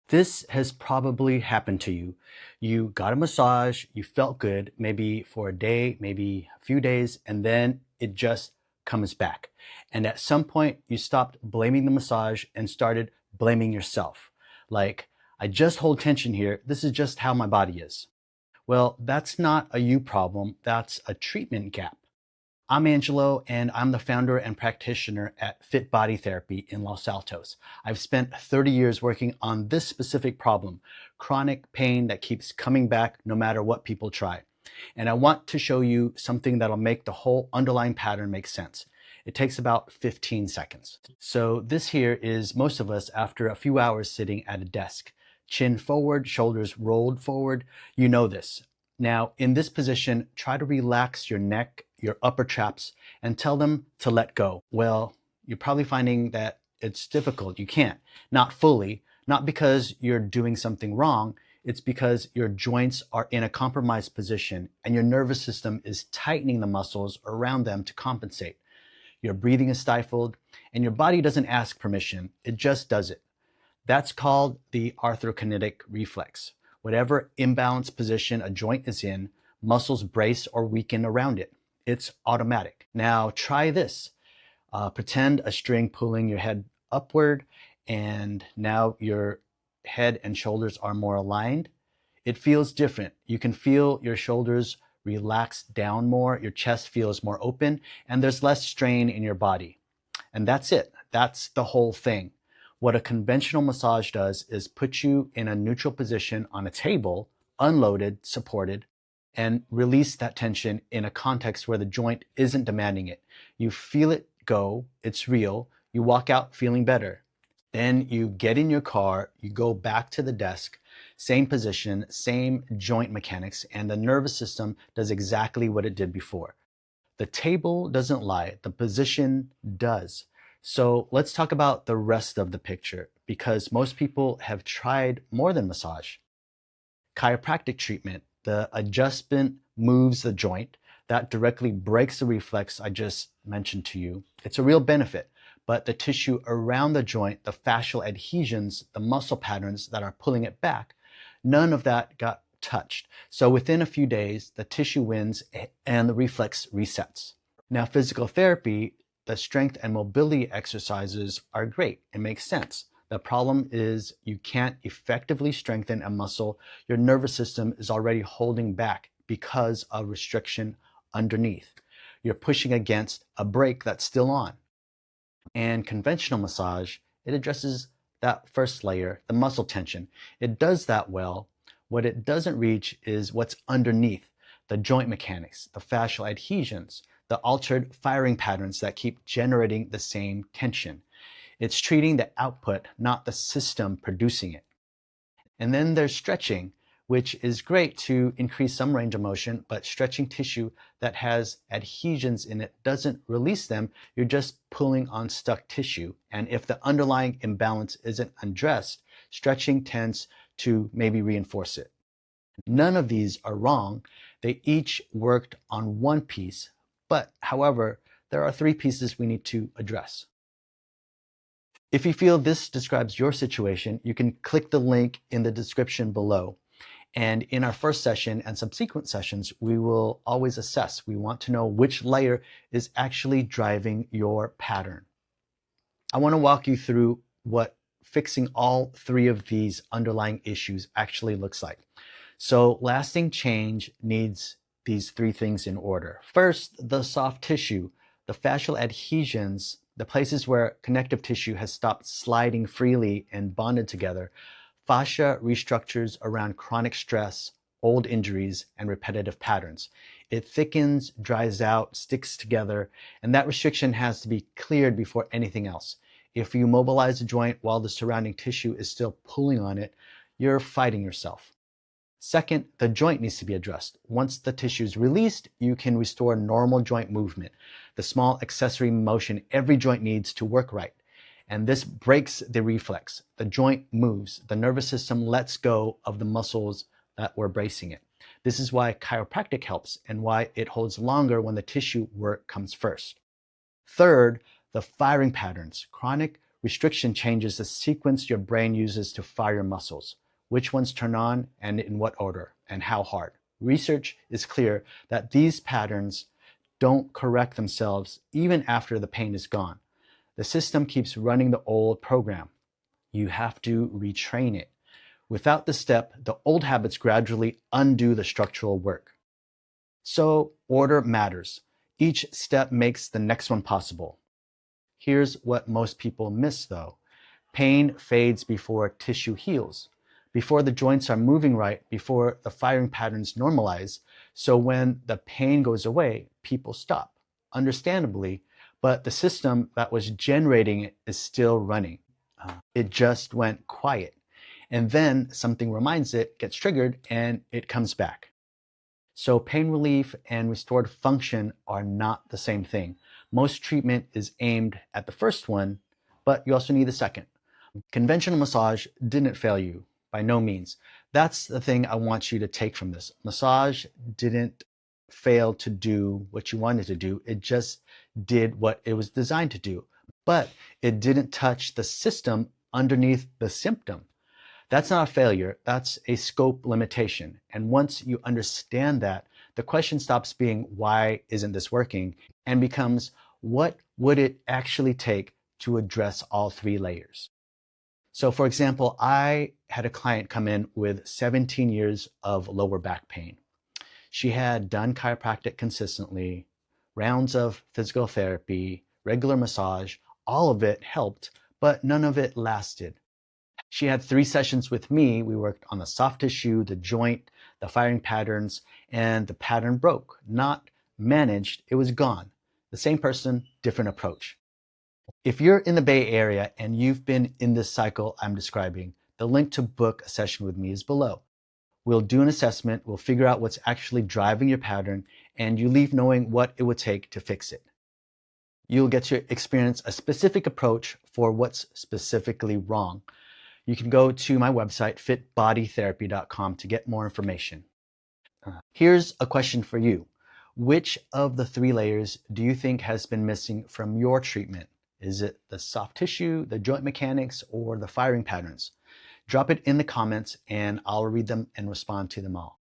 This has probably happened to you. You got a massage, you felt good, maybe for a day, maybe a few days, and then it just comes back. And at some point, you stopped blaming the massage and started blaming yourself. Like, I just hold tension here. This is just how my body is. Well, that's not a you problem, that's a treatment gap. I'm Angelo, and I'm the founder and practitioner at Fit Body Therapy in Los Altos. I've spent 30 years working on this specific problem, chronic pain that keeps coming back no matter what people try. And I want to show you something that'll make the whole underlying pattern make sense. It takes about 15 seconds. So this here is most of us after a few hours sitting at a desk. Chin forward, shoulders rolled forward. You know this. Now, in this position, try to relax your neck, your upper traps, and tell them to let go. Well, you're probably finding that it's difficult. You can't. Not fully. Not because you're doing something wrong. It's because your joints are in a compromised position and your nervous system is tightening the muscles around them to compensate. Your breathing is stifled, and your body doesn't ask permission. It just does it. That's called the arthrokinetic reflex. Whatever imbalanced position a joint is in, muscles brace or weaken around it. It's automatic. Now try this. Pretend a string pulling your head upward, and now your head and shoulders are more aligned. It feels different. You can feel your shoulders relax down more, your chest feels more open, and there's less strain in your body. And that's it. That's the whole thing. What a conventional massage does is put you in a neutral position on a table, unloaded, supported, and release that tension in a context where the joint isn't demanding it. You feel it go, it's real, you walk out feeling better. Then you get in your car, you go back to the desk, same position, same joint mechanics, and the nervous system does exactly what it did before. The table doesn't lie, the position does. So let's talk about the rest of the picture, because most people have tried more than massage. Chiropractic treatment, the adjustment moves the joint. That directly breaks the reflex I just mentioned to you. It's a real benefit, but the tissue around the joint, the fascial adhesions, the muscle patterns that are pulling it back, none of that got touched. So within a few days, the tissue wins and the reflex resets. Now, physical therapy, the strength and mobility exercises are great. It makes sense. The problem is you can't effectively strengthen a muscle your nervous system is already holding back because of restriction underneath. You're pushing against a brake that's still on. And conventional massage, it addresses that first layer, the muscle tension. It does that well. What it doesn't reach is what's underneath, the joint mechanics, the fascial adhesions, the altered firing patterns that keep generating the same tension. It's treating the output, not the system producing it. And then there's stretching, which is great to increase some range of motion, but stretching tissue that has adhesions in it doesn't release them. You're just pulling on stuck tissue. And if the underlying imbalance isn't addressed, stretching tends to maybe reinforce it. None of these are wrong. They each worked on one piece, but however, there are three pieces we need to address. If you feel this describes your situation, you can click the link in the description below. And in our first session and subsequent sessions, we will always assess. We want to know which layer is actually driving your pattern. I want to walk you through what fixing all three of these underlying issues actually looks like. So lasting change needs these three things in order. First, the soft tissue, the fascial adhesions, the places where connective tissue has stopped sliding freely and bonded together. Fascia restructures around chronic stress, old injuries, and repetitive patterns. It thickens, dries out, sticks together, and that restriction has to be cleared before anything else. If you mobilize the joint while the surrounding tissue is still pulling on it, you're fighting yourself. Second, the joint needs to be addressed. Once the tissue is released, you can restore normal joint movement, the small accessory motion every joint needs to work right. And this breaks the reflex. The joint moves. The nervous system lets go of the muscles that were bracing it. This is why chiropractic helps and why it holds longer when the tissue work comes first. Third, the firing patterns. Chronic Restriction changes the sequence your brain uses to fire your muscles, which ones turn on and in what order and how hard. Research is clear that these patterns don't correct themselves even after the pain is gone. The system keeps running the old program. You have to retrain it. Without this step, the old habits gradually undo the structural work. So order matters. Each step makes the next one possible. Here's what most people miss though. Pain fades before tissue heals, before the joints are moving right, before the firing patterns normalize. So when the pain goes away, people stop, understandably, but the system that was generating it is still running. It just went quiet. And then something reminds it, gets triggered, and it comes back. So pain relief and restored function are not the same thing. Most treatment is aimed at the first one, but you also need the second. Conventional massage didn't fail you, by no means. That's the thing I want you to take from this. Massage didn't fail to do what you wanted to do. It just did what it was designed to do. But it didn't touch the system underneath the symptom. That's not a failure, that's a scope limitation. And once you understand that, the question stops being, why isn't this working? And becomes, what would it actually take to address all three layers? So for example, I had a client come in with 17 years of lower back pain. She had done chiropractic consistently, rounds of physical therapy, regular massage, all of it helped, but none of it lasted. She had 3 sessions with me. We worked on the soft tissue, the joint, the firing patterns, and the pattern broke. Not managed, it was gone. The same person, different approach. If you're in the Bay Area and you've been in this cycle I'm describing, the link to book a session with me is below. We'll do an assessment, we'll figure out what's actually driving your pattern, and you leave knowing what it would take to fix it. You'll get to experience a specific approach for what's specifically wrong. You can go to my website, fitbodytherapy.com, to get more information. Here's a question for you. Which of the 3 layers do you think has been missing from your treatment? Is it the soft tissue, the joint mechanics, or the firing patterns? Drop it in the comments and I'll read them and respond to them all.